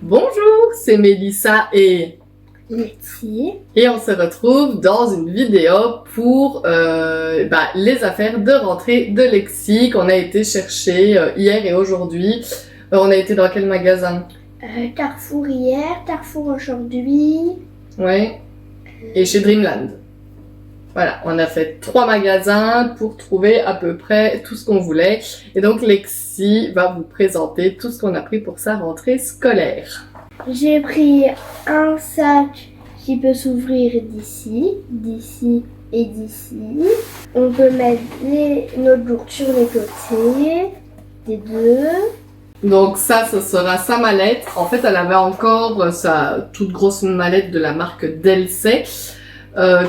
Bonjour, c'est Mélissa et Letty. Et on se retrouve dans une vidéo pour les affaires de rentrée de Lexi qu'on a été chercher hier et aujourd'hui. On a été dans quel magasin? Carrefour hier, Carrefour aujourd'hui. Ouais. Et chez Dreamland. Voilà, on a fait 3 magasins pour trouver à peu près tout ce qu'on voulait. Et donc Lexi va vous présenter tout ce qu'on a pris pour sa rentrée scolaire. J'ai pris un sac qui peut s'ouvrir d'ici et d'ici. On peut mettre notre lourde sur les côtés, des deux. Donc ça, ce sera sa mallette. En fait, elle avait encore sa toute grosse mallette de la marque Delsey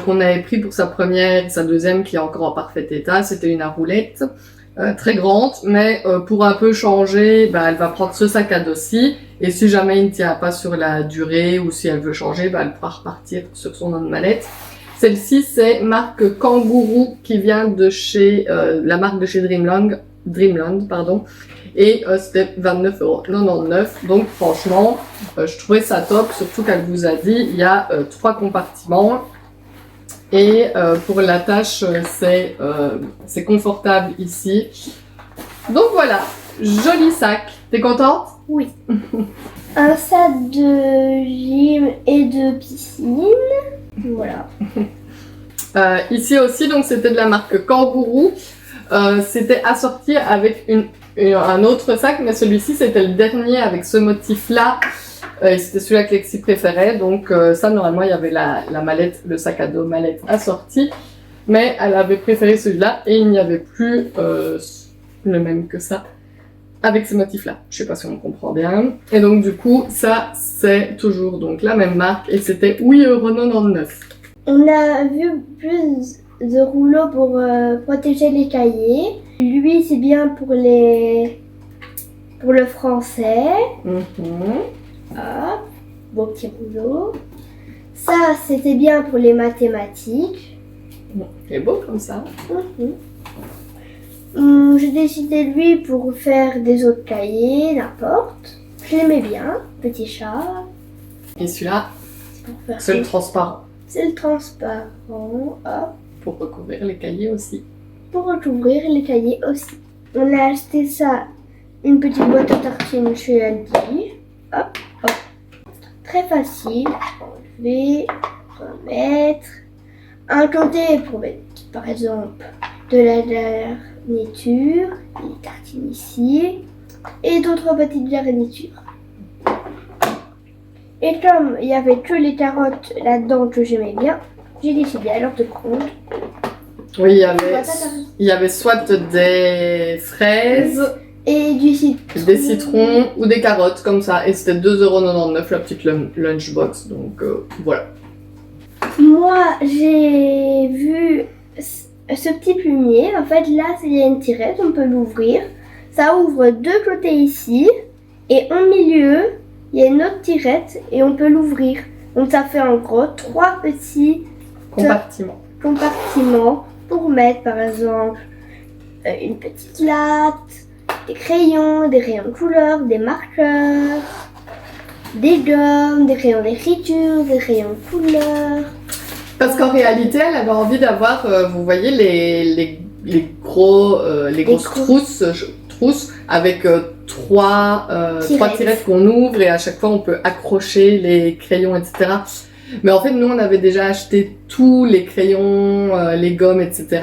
qu'on avait pris pour sa première et sa deuxième qui est encore en parfait état. C'était une à roulettes très grande, mais pour un peu changer, elle va prendre ce sac à dos-ci. Et si jamais il ne tient pas sur la durée ou si elle veut changer, elle pourra repartir sur son autre mallette. Celle-ci, c'est marque Kangourou qui vient de chez la marque de chez Dreamland, et c'était 29,99 €. Donc franchement, je trouvais ça top, surtout qu'elle vous a dit, il y a 3 compartiments. Et pour l'attache, c'est confortable ici. Donc voilà, joli sac. T'es contente? Oui. Un sac de gym et de piscine. Voilà. Ici aussi, donc c'était de la marque Kangourou. C'était assorti avec un autre sac, mais celui-ci c'était le dernier avec ce motif-là. C'était celui-là que Lexi préférait, donc ça normalement il y avait la mallette, le sac à dos mallette assorti, mais elle avait préféré celui-là et il n'y avait plus le même que ça avec ce motif-là. Je sais pas si on comprend bien. Et donc du coup ça c'est toujours donc la même marque et c'était 8,99 €. On a vu plus de rouleaux pour protéger les cahiers. Lui, c'est bien pour le français. Hop, beau petit rouleau. Ça, c'était bien pour les mathématiques. C'est beau comme ça. J'ai décidé lui pour faire des autres cahiers, n'importe. Je l'aimais bien, petit chat. Et celui-là, C'est c'est le transparent. C'est le transparent, hop. Pour recouvrir les cahiers aussi. Pour recouvrir les cahiers aussi. On a acheté ça, une petite boîte à tartines chez Aldi. Hop, hop. Très facile. Enlever, remettre. Un côté pour mettre, par exemple, de la garniture. Les tartines ici. Et d'autres petites garnitures. Et comme il n'y avait que les carottes là-dedans que j'aimais bien, j'ai décidé alors de prendre. Oui, il y avait soit des fraises, et du citron. des citrons ou des carottes comme ça. Et c'était 2,99 € la petite lunchbox. Donc voilà. Moi, j'ai vu ce petit plumier. En fait, là, il y a une tirette, on peut l'ouvrir. Ça ouvre deux côtés ici. Et au milieu, il y a une autre tirette et on peut l'ouvrir. Donc ça fait en gros 3 petits compartiments pour mettre par exemple une petite latte, des crayons, des rayons de couleur, des marqueurs, des gommes, des crayons d'écriture, des crayons de couleur. Parce qu'en réalité, elle avait envie d'avoir, vous voyez, les grosses trousses avec 3 tirettes qu'on ouvre et à chaque fois on peut accrocher les crayons, etc. Mais en fait, nous, on avait déjà acheté tous les crayons, les gommes, etc.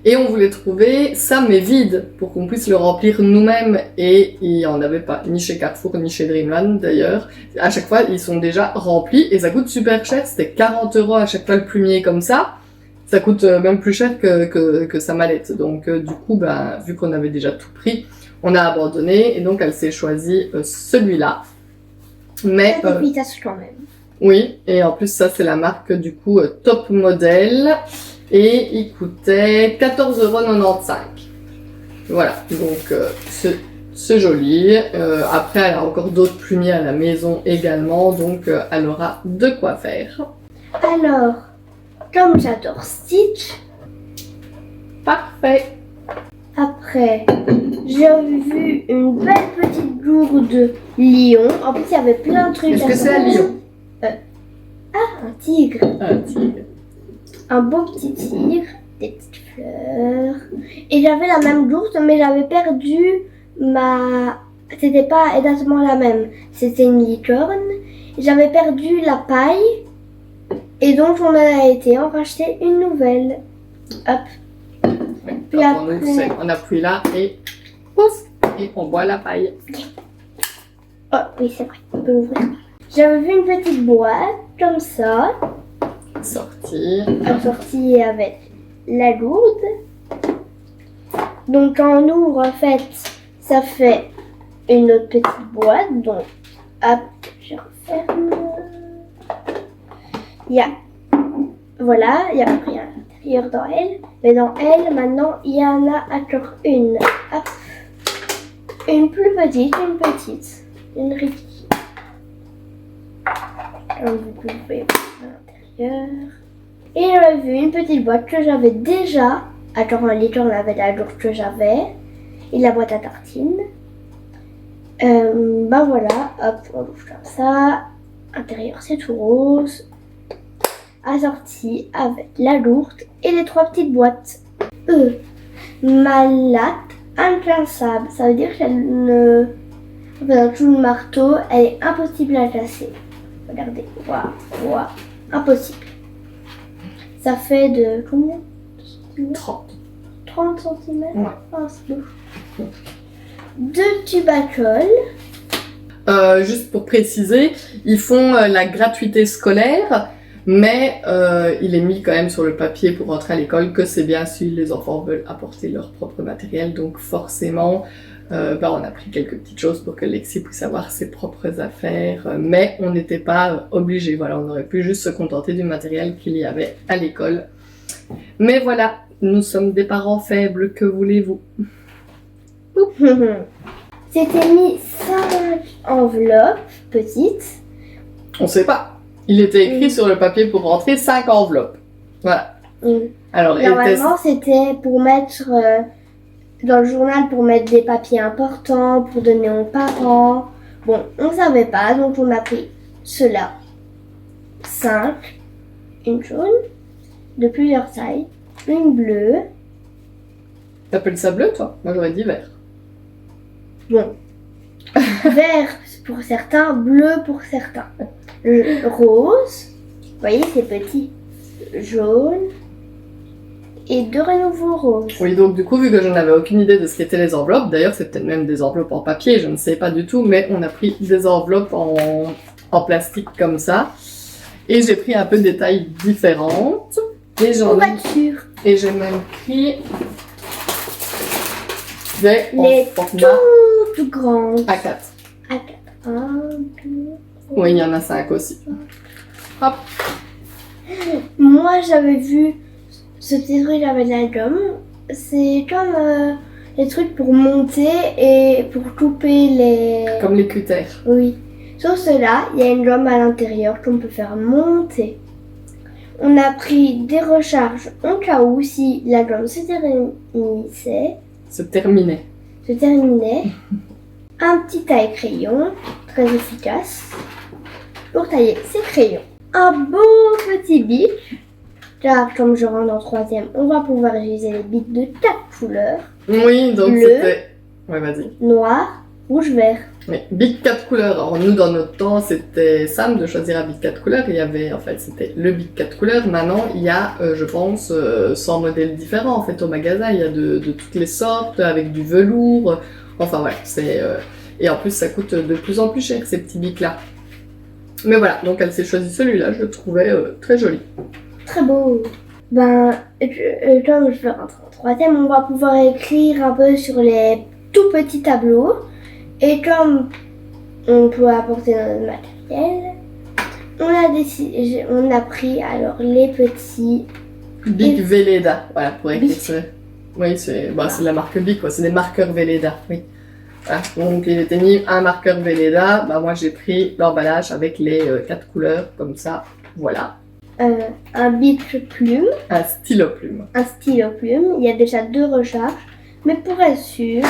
Et on voulait trouver ça, mais vide, pour qu'on puisse le remplir nous-mêmes. Et il n'y en avait pas, ni chez Carrefour, ni chez Dreamland, d'ailleurs. À chaque fois, ils sont déjà remplis et ça coûte super cher. C'était 40 € à chaque fois le plumier comme ça. Ça coûte même plus cher que sa mallette. Donc, du coup, vu qu'on avait déjà tout pris, on a abandonné. Et donc, elle s'est choisie celui-là. Mais Quand même. oui, et en plus ça c'est la marque du coup Top Model et il coûtait 14,95 €. Voilà, donc c'est joli. Après elle a encore d'autres plumiers à la maison également, donc elle aura de quoi faire. Alors, comme j'adore Stitch, Parfait. Après, j'ai vu une belle petite gourde lion. En plus, il y avait plein de trucs. Est-ce que c'est un lion? Un tigre. Un tigre. Un beau petit tigre, des petites fleurs. Et j'avais la même gourde, mais j'avais perdu ma... C'était pas exactement la même. C'était une licorne. J'avais perdu la paille. Et donc, on a été en racheter une nouvelle. Hop. Oui, Puis quand on après- ouvre, on appuie là et pousse, et on boit la paille. Oh, oui, c'est vrai. On peut l'ouvrir. J'avais vu une petite boîte, comme ça. Sortir. Assortie avec la gourde. Donc quand on ouvre, en fait, ça fait une autre petite boîte. Donc, hop, je referme. Il y a, voilà, il y a rien à l'intérieur dans elle. Mais dans elle, maintenant, il y en a encore une. Hop. Une plus petite, une Ricky. Comme vous pouvez voir à l'intérieur. Et j'avais vu une petite boîte que j'avais déjà. Attends, en licorne, on avait la gourde que j'avais. Et la boîte à tartines. Bah voilà, hop, on ouvre comme ça. Intérieur, c'est tout rose. Assorti avec la gourde et les 3 petites boîtes. Ma latte inclassable. Ça veut dire qu'elle ne... Dans tout le marteau, elle est impossible à casser. Regardez, waouh, impossible. Ça fait de combien? 30. 30 cm. Ouais. Oh, c'est beau. 2 tubes à colle. Juste pour préciser, ils font la gratuité scolaire, mais il est mis quand même sur le papier pour rentrer à l'école que c'est bien si les enfants veulent apporter leur propre matériel. Donc forcément, on a pris quelques petites choses pour que Lexi puisse avoir ses propres affaires, mais on n'était pas obligé. Voilà, on aurait pu juste se contenter du matériel qu'il y avait à l'école. Mais voilà, nous sommes des parents faibles, que voulez-vous? C'était mis 5 enveloppes petites. On sait pas. Il était écrit sur le papier pour rentrer 5 enveloppes. Voilà. Alors, Normalement, c'était pour mettre dans le journal, pour mettre des papiers importants, pour donner aux parents. Bon, on savait pas, donc on a pris cela. 5, une jaune, de plusieurs tailles, une bleue. T'appelles ça bleu, toi? Moi, j'aurais dit vert. Bon, vert pour certains, bleu pour certains. Rose, vous voyez, c'est petit. Jaune et de renouveau rose. Oui, donc du coup, vu que je n'avais aucune idée de ce qu'étaient les enveloppes, d'ailleurs, c'est peut-être même des enveloppes en papier, je ne sais pas du tout, mais on a pris des enveloppes en plastique comme ça. Et j'ai pris un peu des tailles différentes. Et j'en ai... Voiture. Et j'ai même pris des Les en format tout grandes. A4. A4. 1, 2, Oui, il y en a 5 aussi. Hop. Moi, j'avais vu ce petit truc avec la gomme. C'est comme les trucs pour monter et pour couper les... Comme les cutters. Oui. Sur cela, il y a une gomme à l'intérieur qu'on peut faire monter. On a pris des recharges au cas où si la gomme se terminait. Un petit taille-crayon, très efficace, pour tailler ses crayons. Un beau petit bic, car comme je rentre en 3e, on va pouvoir utiliser les bics de 4 couleurs. Oui, donc Bleu. c'était... Ouais, vas-y. Noir, rouge, vert. Oui, bic 4 couleurs. Alors nous, dans notre temps, c'était simple de choisir un bic 4 couleurs. Il y avait, en fait, c'était le bic 4 couleurs. Maintenant, il y a, je pense, 100 modèles différents, en fait, au magasin. Il y a de toutes les sortes, avec du velours. Enfin, voilà, c'est... Et en plus, ça coûte de plus en plus cher, ces petits bics-là. Mais voilà, donc elle s'est choisi celui-là. Je le trouvais très joli. Très beau. Ben, comme je vais rentrer en 3e, on va pouvoir écrire un peu sur les tout petits tableaux. Et comme on peut apporter notre matériel, on a pris alors les petits Bic Velleda, voilà, pour écrire Bic. ça. Oui, c'est la marque Bic, quoi. C'est des marqueurs Velleda, oui. Voilà. Donc il était mis un marqueur Velleda. Bah, moi j'ai pris l'emballage avec les 4 couleurs, comme ça, voilà. un bic plume, Un stylo plume. un stylo plume. Il y a déjà 2 recharges. Mais pour être sûr,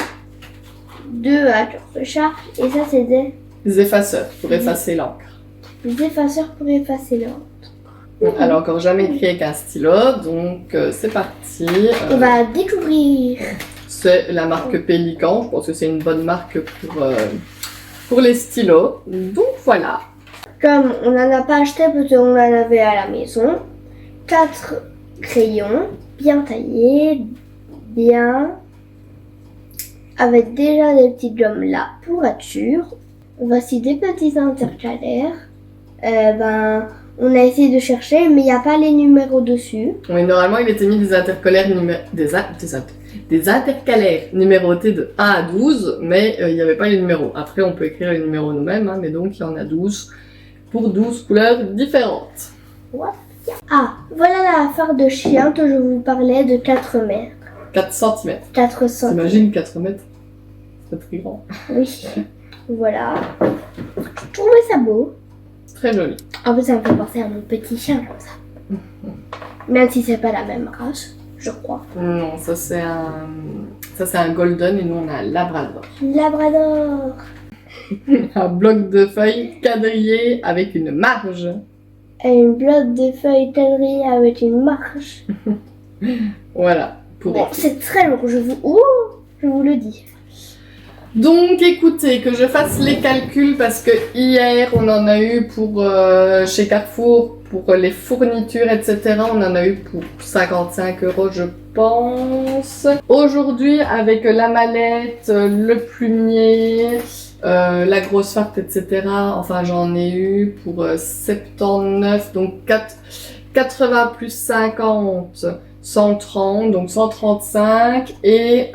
2 A sur ce chat. Et ça, c'est Les effaceurs pour effacer l'encre. des effaceurs pour effacer l'encre. Elle a encore jamais écrit avec un stylo, donc c'est parti. On va découvrir. C'est la marque Pélican, je pense que c'est une bonne marque pour les stylos. Donc voilà. Comme on n'en a pas acheté parce qu'on en avait à la maison. 4 crayons, bien taillés, bien. Avec déjà des petits gommes là pour être sûr. Voici des petits intercalaires. On a essayé de chercher, mais il n'y a pas les numéros dessus. Oui, normalement, il était mis des intercalaires des intercalaires numérotés de 1 à 12, mais il n'y avait pas les numéros. Après, on peut écrire les numéros nous-mêmes, hein, mais donc il y en a 12 pour 12 couleurs différentes. Ah, voilà la phare de chien que je vous parlais de 4 mètres. 4 cm. 4 cm. T'imagines 4 mètres? C'est très grand. Oui. Voilà. Je trouvais ça beau. C'est très joli. En fait, ça me fait penser à mon petit chien comme ça. Même si c'est pas la même race, je crois. Non, ça c'est un golden et nous on a un labrador. Labrador. Un bloc de feuilles quadrillé avec une marge. Et une bloc de feuilles quadrillées avec une marche. Voilà. Pour Bon, c'est très lourd, je vous le dis. Donc écoutez, que je fasse les calculs parce que hier on en a eu pour chez Carrefour, pour les fournitures, etc. On en a eu pour 55 € je pense. Aujourd'hui avec la mallette, le plumier, la grosse farce, etc. Enfin j'en ai eu pour 79, donc 80 plus 50. 130, donc 135, et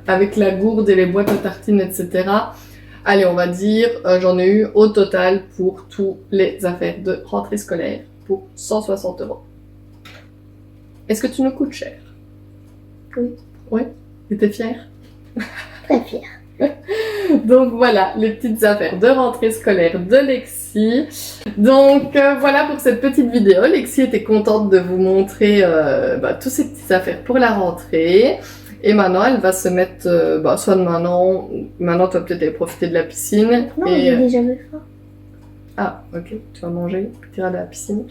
avec la gourde et les boîtes à tartines, etc. Allez, on va dire, j'en ai eu au total pour tous les affaires de rentrée scolaire pour 160 €. Est-ce que tu nous coûtes cher? Oui. Oui? Et t'es fière? Très fière. Donc voilà, les petites affaires de rentrée scolaire de Lexi. Donc voilà pour cette petite vidéo. Lexi était contente de vous montrer tous ces petites affaires pour la rentrée. Et maintenant, elle va se mettre, soit maintenant tu vas peut-être aller profiter de la piscine. Non, et... j'ai déjà vu ça. Ah, ok, tu vas manger, tu iras à la piscine.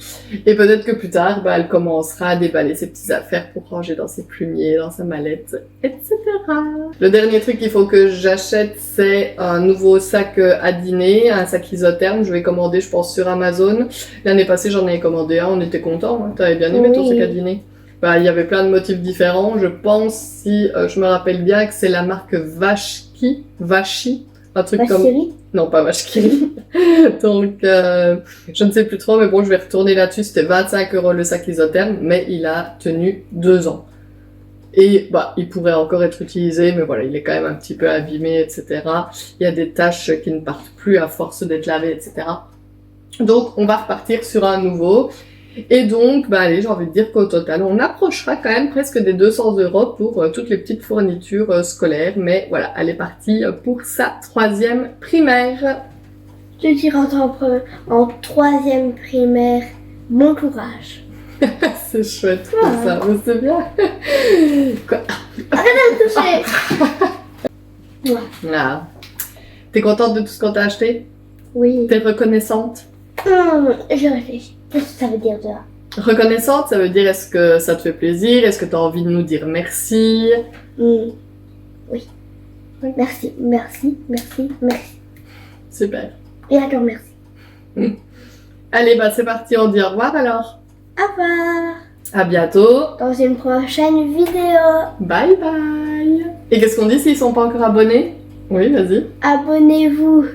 Et peut-être que plus tard, elle commencera à déballer ses petites affaires pour ranger dans ses plumiers, dans sa mallette, etc. Le dernier truc qu'il faut que j'achète, c'est un nouveau sac à dîner, un sac isotherme. Je vais commander, je pense, sur Amazon. L'année passée, j'en avais commandé un, on était contents. Hein. T'avais bien aimé ton sac à dîner? Il y avait plein de motifs différents. Je pense, si je me rappelle bien, que c'est la marque Vachi. Un truc comme... Non, pas Vache qui rit. Donc, je ne sais plus trop, mais bon, je vais retourner là-dessus. C'était 25 € le sac isotherme, mais il a tenu 2 ans. Et, il pourrait encore être utilisé, mais voilà, il est quand même un petit peu abîmé, etc. Il y a des taches qui ne partent plus à force d'être lavées, etc. Donc, on va repartir sur un nouveau. Et donc, allez, j'ai envie de dire qu'au total, on approchera quand même presque des 200 € pour toutes les petites fournitures scolaires. Mais voilà, elle est partie pour sa 3e primaire. Je dirais en 3e primaire, bon courage. C'est chouette comme ça, mais c'est bien. Quoi? Arrête de toucher. Ah. T'es contente de tout ce qu'on t'a acheté? Oui. T'es reconnaissante? Je réfléchis. Qu'est-ce que ça veut dire ça? Reconnaissante, ça veut dire est-ce que ça te fait plaisir? Est-ce que tu as envie de nous dire merci? Oui. Merci. Super. Et encore merci. Allez, c'est parti, on dit au revoir alors. Au revoir. À bientôt. Dans une prochaine vidéo. Bye bye. Et qu'est-ce qu'on dit s'ils sont pas encore abonnés? Oui, vas-y. Abonnez-vous.